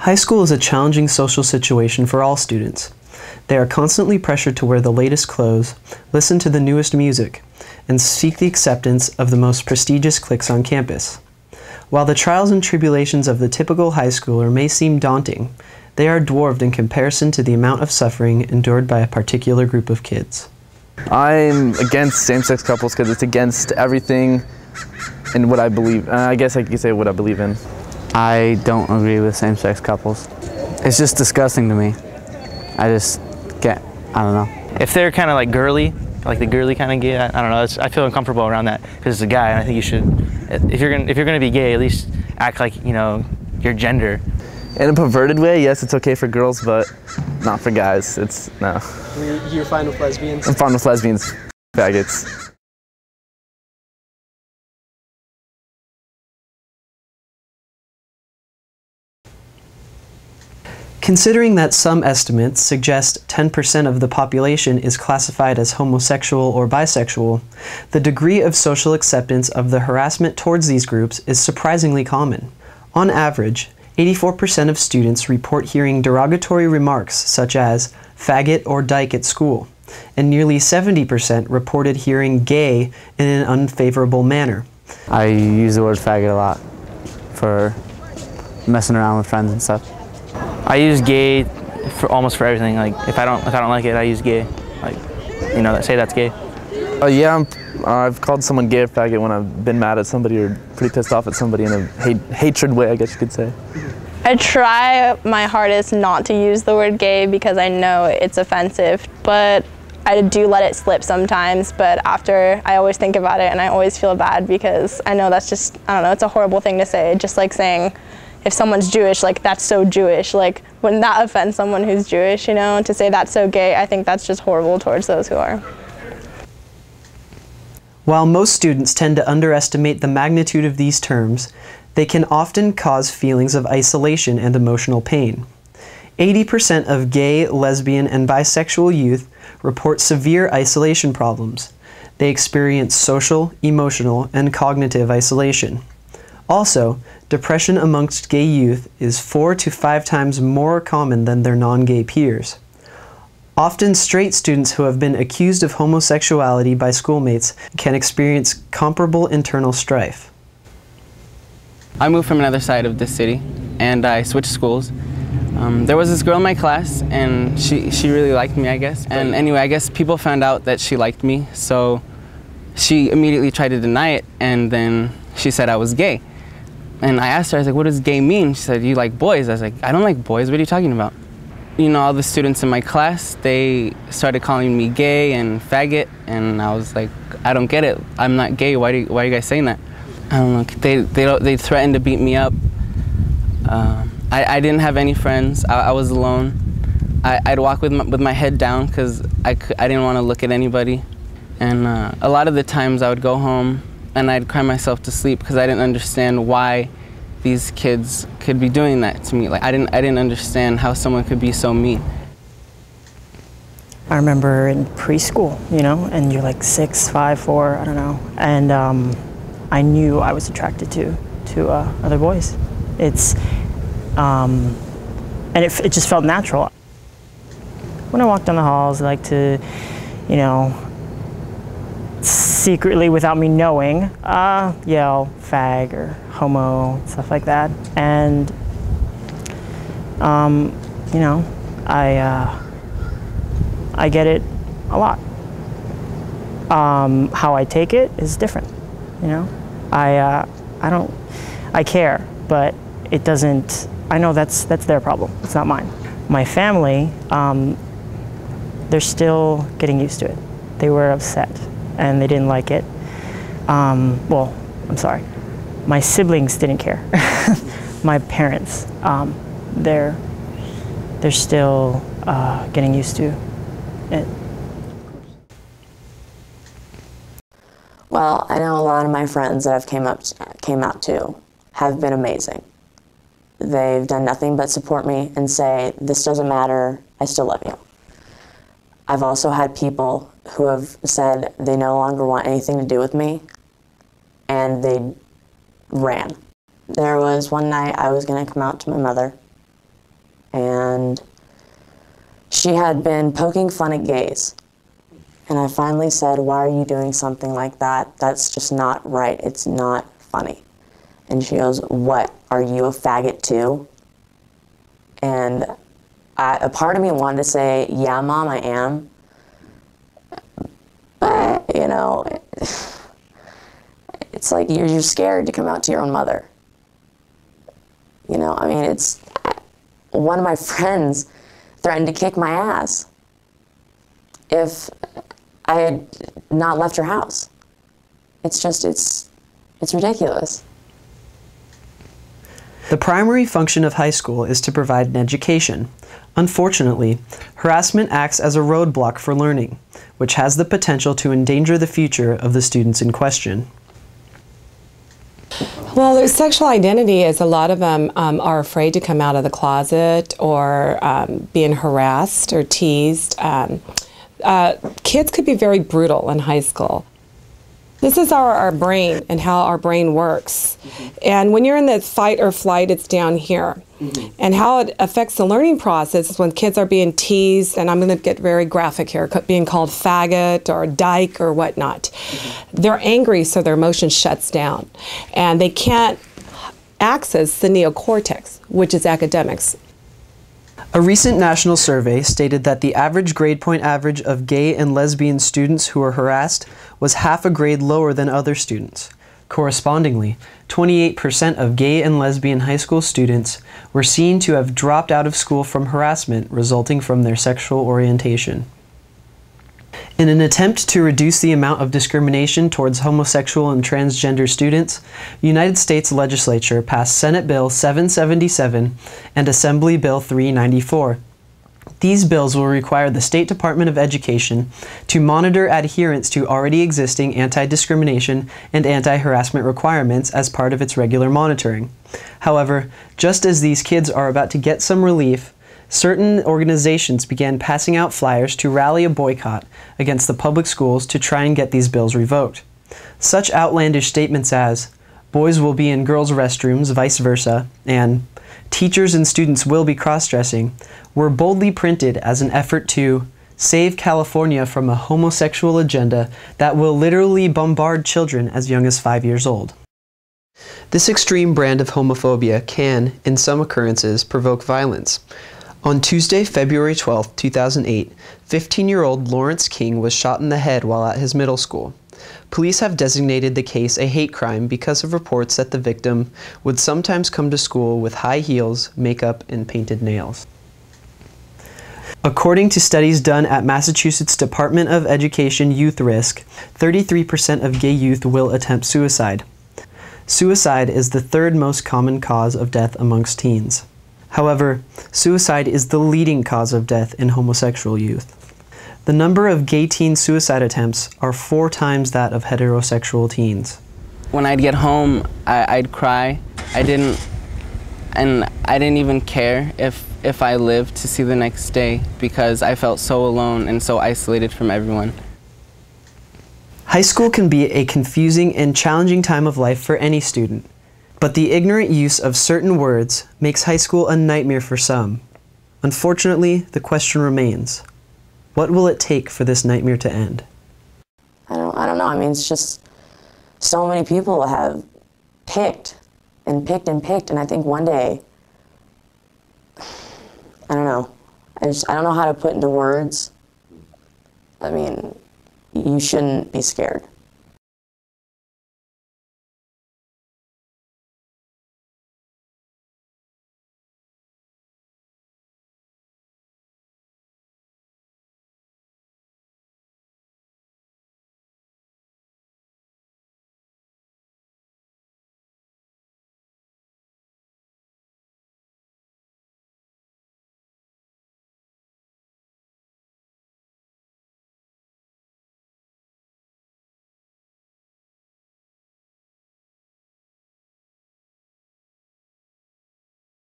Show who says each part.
Speaker 1: High school is a challenging social situation for all students. They are constantly pressured to wear the latest clothes, listen to the newest music, and seek the acceptance of the most prestigious cliques on campus. While the trials and tribulations of the typical high schooler may seem daunting, they are dwarfed in comparison to the amount of suffering endured by a particular group of kids.
Speaker 2: I'm against same-sex couples because it's against everything in what I believe. I guess I could say what I believe in.
Speaker 3: I don't agree with same-sex couples. It's just disgusting to me. I don't know.
Speaker 4: If they're kind of like girly, like the girly kind of gay, I don't know. I feel uncomfortable around that because it's a guy, and I think you should, if you're gonna be gay, at least act like, you know, your gender.
Speaker 2: In a perverted way, yes, it's okay for girls, but not for guys. It's no.
Speaker 1: You're fine with lesbians?
Speaker 2: I'm fine with lesbians, faggots.
Speaker 1: Considering that some estimates suggest 10% of the population is classified as homosexual or bisexual, the degree of social acceptance of the harassment towards these groups is surprisingly common. On average, 84% of students report hearing derogatory remarks such as faggot or dyke at school, and nearly 70% reported hearing gay in an unfavorable manner.
Speaker 3: I use the word faggot a lot for messing around with friends and stuff.
Speaker 4: I use gay for almost for everything. Like if I don't like it, I use gay. Like, you know, say that's gay.
Speaker 2: Yeah, I've called someone gay or faggot when I've been mad at somebody or pretty pissed off at somebody in a hatred way, I guess you could say.
Speaker 5: I try my hardest not to use the word gay because I know it's offensive, but I do let it slip sometimes. But after, I always think about it and I always feel bad because I know that's just, I don't know, it's a horrible thing to say. Just like saying, if someone's Jewish, like that's so Jewish, like wouldn't that offend someone who's Jewish, you know? To say that's so gay, I think that's just horrible towards those who are.
Speaker 1: While most students tend to underestimate the magnitude of these terms, they can often cause feelings of isolation and emotional pain. 80% of gay, lesbian, and bisexual youth report severe isolation problems. They experience social, emotional, and cognitive isolation. Also, depression amongst gay youth is 4 to 5 times more common than their non-gay peers. Often, straight students who have been accused of homosexuality by schoolmates can experience comparable internal strife.
Speaker 6: I moved from another side of the city, and I switched schools. There was this girl in my class, and she really liked me, I guess. And anyway, I guess people found out that she liked me, so she immediately tried to deny it, and then she said I was gay. And I asked her, I was like, what does gay mean? She said, you like boys. I was like, I don't like boys, what are you talking about? You know, all the students in my class, they started calling me gay and faggot, and I was like, I don't get it. I'm not gay, why are you guys saying that? I don't know, they threatened to beat me up. I didn't have any friends, I was alone. I'd walk with my head down because I didn't want to look at anybody. And a lot of the times I would go home and I'd cry myself to sleep because I didn't understand why these kids could be doing that to me. Like I didn't understand how someone could be so mean.
Speaker 7: I remember in preschool, you know, and you're like 6, 5, 4, I don't know, and I knew I was attracted to other boys. And it just felt natural. When I walked down the halls, I like to, you know, secretly, without me knowing, yell fag or homo, stuff like that. And, you know, I get it a lot. How I take it is different, you know. I care, but it doesn't, I know that's their problem, it's not mine. My family, they're still getting used to it. They were upset and they didn't like it. Well, I'm sorry. My siblings didn't care. My parents, they're still getting used to it.
Speaker 8: Well, I know a lot of my friends that I've came out to have been amazing. They've done nothing but support me and say, this doesn't matter, I still love you. I've also had people who have said they no longer want anything to do with me, and they ran. There was one night I was going to come out to my mother, and she had been poking fun at gays. And I finally said, why are you doing something like that? That's just not right. It's not funny. And she goes, what, are you a faggot too? And a part of me wanted to say, yeah, Mom, I am. But, you know, it's like you're scared to come out to your own mother. You know, I mean, it's, one of my friends threatened to kick my ass if I had not left her house. It's just, it's ridiculous.
Speaker 1: The primary function of high school is to provide an education. Unfortunately, harassment acts as a roadblock for learning, which has the potential to endanger the future of the students in question.
Speaker 9: Well, their sexual identity is a lot of them are afraid to come out of the closet or being harassed or teased. Kids could be very brutal in high school. This is our brain and how our brain works. And when you're in the fight or flight, it's down here. And how it affects the learning process is when kids are being teased, and I'm going to get very graphic here, being called faggot or dyke or whatnot. They're angry, so their emotion shuts down. And they can't access the neocortex, which is academics.
Speaker 1: A recent national survey stated that the average grade point average of gay and lesbian students who were harassed was half a grade lower than other students. Correspondingly, 28% of gay and lesbian high school students were seen to have dropped out of school from harassment resulting from their sexual orientation. In an attempt to reduce the amount of discrimination towards homosexual and transgender students, the United States Legislature passed Senate Bill 777 and Assembly Bill 394. These bills will require the State Department of Education to monitor adherence to already existing anti-discrimination and anti-harassment requirements as part of its regular monitoring. However, just as these kids are about to get some relief, certain organizations began passing out flyers to rally a boycott against the public schools to try and get these bills revoked. Such outlandish statements as, "Boys will be in girls' restrooms, vice versa," and "Teachers and students will be cross-dressing," were boldly printed as an effort to save California from a homosexual agenda that will literally bombard children as young as 5 years old. This extreme brand of homophobia can, in some occurrences, provoke violence. On Tuesday, February 12, 2008, 15-year-old Lawrence King was shot in the head while at his middle school. Police have designated the case a hate crime because of reports that the victim would sometimes come to school with high heels, makeup, and painted nails. According to studies done at Massachusetts Department of Education Youth Risk, 33% of gay youth will attempt suicide. Suicide is the third most common cause of death amongst teens. However, suicide is the leading cause of death in homosexual youth. The number of gay teen suicide attempts are 4 times that of heterosexual teens.
Speaker 6: When I'd get home, I'd cry. I didn't even care if I lived to see the next day because I felt so alone and so isolated from everyone.
Speaker 1: High school can be a confusing and challenging time of life for any student, but the ignorant use of certain words makes high school a nightmare for some. Unfortunately, the question remains, what will it take for this nightmare to end?
Speaker 8: I don't know. I mean, it's just so many people have picked and picked and picked, and I think one day, I don't know. I don't know how to put into words. I mean, you shouldn't be scared.